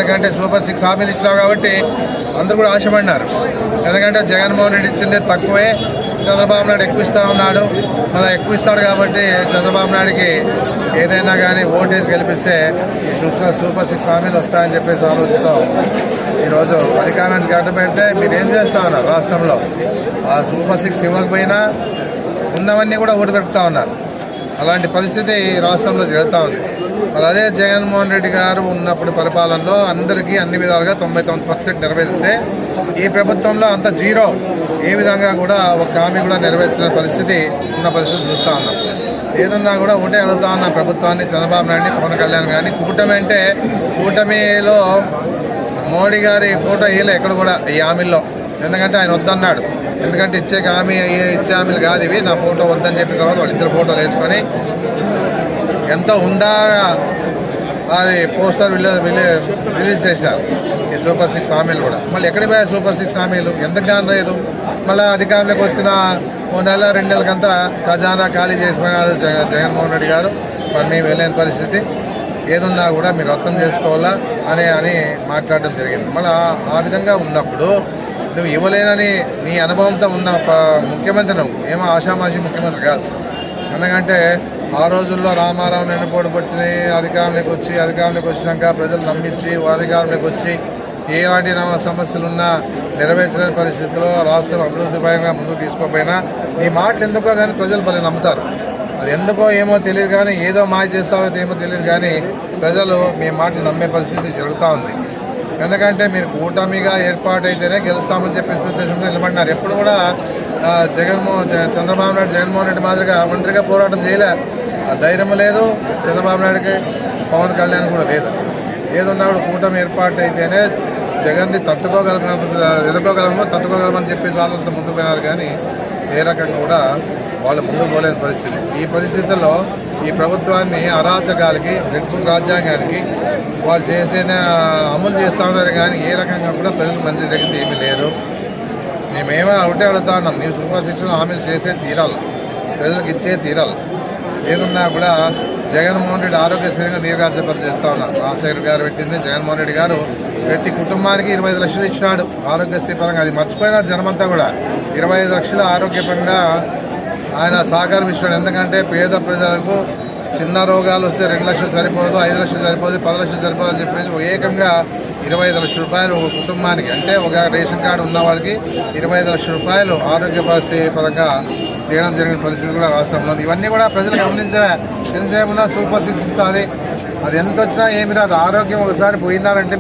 ఎందుకంటే సూపర్ 6 హామీలు ఇచ్చినావు కాబట్టి అందరూ కూడా ఆశపడినారు. ఎందుకంటే జగన్మోహన్ రెడ్డి ఇచ్చిందే తక్కువే, చంద్రబాబు నాయుడు ఎక్కువ ఇస్తా ఉన్నాడు. మళ్ళీ ఎక్కువ ఇస్తాడు కాబట్టి చంద్రబాబు నాయుడికి ఏదైనా కానీ ఓటేసి గెలిపిస్తే ఈ సూపర్ 6 హామీలు వస్తాయని చెప్పేసి ఆలోచనతో ఈరోజు అధికారాన్ని గడ్డపెడితే మీరు ఏం చేస్తూ ఉన్నారు? రాష్ట్రంలో ఆ సూపర్ 6 ఇవ్వకపోయినా ఉన్నవన్నీ కూడా ఓటు పెడుతూ ఉన్నారు. అలాంటి పరిస్థితి రాష్ట్రంలో జరుగుతూ ఉంది. మరి అదే జగన్మోహన్ రెడ్డి గారు ఉన్నప్పుడు పరిపాలనలో అందరికీ అన్ని విధాలుగా 99% నెరవేరిస్తే ఈ ప్రభుత్వంలో అంత జీరో, ఏ విధంగా కూడా ఒక హామీ కూడా నెరవేర్చిన పరిస్థితి చూస్తూ ఉన్నాం. ఏదన్నా కూడా ఒకటే అడుగుతా ఉన్న ప్రభుత్వాన్ని, చంద్రబాబు నాయుడిని, పవన్ కళ్యాణ్ కానీ, కూటమి అంటే కూటమిలో మోడీ గారి ఫోటో వేయలే ఎక్కడ కూడా ఈ హామీల్లో. ఎందుకంటే ఆయన వద్దన్నాడు. ఎందుకంటే ఇచ్చే హామీలు కాదు ఇవి, నా ఫోటో వద్దని చెప్పిన తర్వాత వాళ్ళిద్దరు ఫోటోలు వేసుకొని ఎంతో ఉందాగా అది పోస్టర్ రిలీజ్ చేశారు. ఈ సూపర్ 6 హామీలు కూడా మళ్ళీ ఎక్కడికి పోయాయి? సూపర్ 6 హామీలు ఎందుకు కానలేదు? మళ్ళీ అధికారంలోకి వచ్చిన 1 నెల 2 నెలలకంతా ఖజానా ఖాళీ చేసిపోయినారు జగన్మోహన్ రెడ్డి గారు. మరి మేము వెళ్ళలేని పరిస్థితి. ఏదున్నా కూడా మీరు అర్థం చేసుకోవాలా అని మాట్లాడడం జరిగింది. మళ్ళీ ఆ విధంగా ఉన్నప్పుడు నువ్వు ఇవ్వలేనని నీ అనుభవంతో ఉన్న ముఖ్యమంత్రి నువ్వు ఏమో ఆషామాషి ముఖ్యమంత్రి కాదు. ఎందుకంటే ఆ రోజుల్లో రామారావు వెన్నుపోటు వచ్చినాయి, అధికారంలోకి వచ్చినాక ప్రజలు నమ్మించి అధికారంలోకి వచ్చి ఏ వాటి సమస్యలున్నా నెరవేర్చలేని పరిస్థితుల్లో రాష్ట్రం అభివృద్ధి పరంగా ముందుకు తీసుకోపోయినా నీ మాటలు ఎందుకో కానీ ప్రజలు భలే నమ్ముతారు. అది ఎందుకో ఏమో తెలియదు కానీ, ఏదో మాయ చేస్తావో ఏమో తెలియదు కానీ ప్రజలు మీ మాటలు నమ్మే పరిస్థితి జరుగుతూ ఉంది. ఎందుకంటే మీరు కూటమిగా ఏర్పాటైతేనే గెలుస్తామని చెప్పేసి ఉద్దేశంతో నిలబడినారు. ఎప్పుడు కూడా చంద్రబాబు నాయుడు జగన్మోహన్ రెడ్డి మాదిరిగా ఒంటరిగా పోరాటం చేయలే. ఆ ధైర్యం లేదు చంద్రబాబు నాయుడికి, పవన్ కళ్యాణ్ కూడా లేదు. ఏదున్నా కూడా కూటమి ఏర్పాటైతేనే జగన్ని తట్టుకోగలమని చెప్పేసి ఆలోచన ముందుకు పోయినారు. కానీ ఏ రకంగా కూడా వాళ్ళు ముందుకు పోలేని పరిస్థితి. ఈ పరిస్థితుల్లో ఈ ప్రభుత్వాన్ని అరాచకాలకి, రెడ్బుల్ రాజ్యాంగానికి వాళ్ళు అమలు చేస్తూ ఉన్నారు. కానీ ఏ రకంగా కూడా ప్రజలకు మంచి జరిగింది ఏమీ లేదు. మేమేమో ఒకటే అడుగుతా ఉన్నాం, ನೀವು సూపర్ 6 హామీలు చేసే తీరాలి, ప్రజలకు ఇచ్చే తీరాలి. ఏదున్నా కూడా జగన్మోహన్ రెడ్డి ఆరోగ్యశ్రీగా నీరుగార్చపరి చేస్తూ ఉన్నారు. రాజశేఖర్ గారు పెట్టింది, జగన్మోహన్ రెడ్డి గారు ప్రతి కుటుంబానికి 25 లక్షలు ఇచ్చినాడు ఆరోగ్యశ్రీ పరంగా. అది మర్చిపోయినారు జనమంతా కూడా. 25 లక్షలు ఆరోగ్యపరంగా ఆయన సహకారం ఇచ్చినాడు. ఎందుకంటే పేద ప్రజలకు చిన్న రోగాలు వస్తే 2 లక్షలు సరిపోదు, 5 లక్షలు సరిపోదు, 10 లక్షలు సరిపోదు అని చెప్పేసి ఏకంగా 25 లక్షల రూపాయలు ఒక కుటుంబానికి, అంటే ఒక రేషన్ కార్డు ఉన్న వాళ్ళకి 25 లక్షల రూపాయలు ఆరోగ్య పరిస్థితి పరంగా చేయడం జరిగిన పరిస్థితి కూడా రాష్ట్రంలో ఉంది. ఇవన్నీ కూడా ప్రజలు గమనించిన తెలిసేమన్నా సూపర్ 6 ఇస్తుంది. అది ఎంత వచ్చినా ఏమి రాదు. ఆరోగ్యం ఒకసారి పోయినారంటే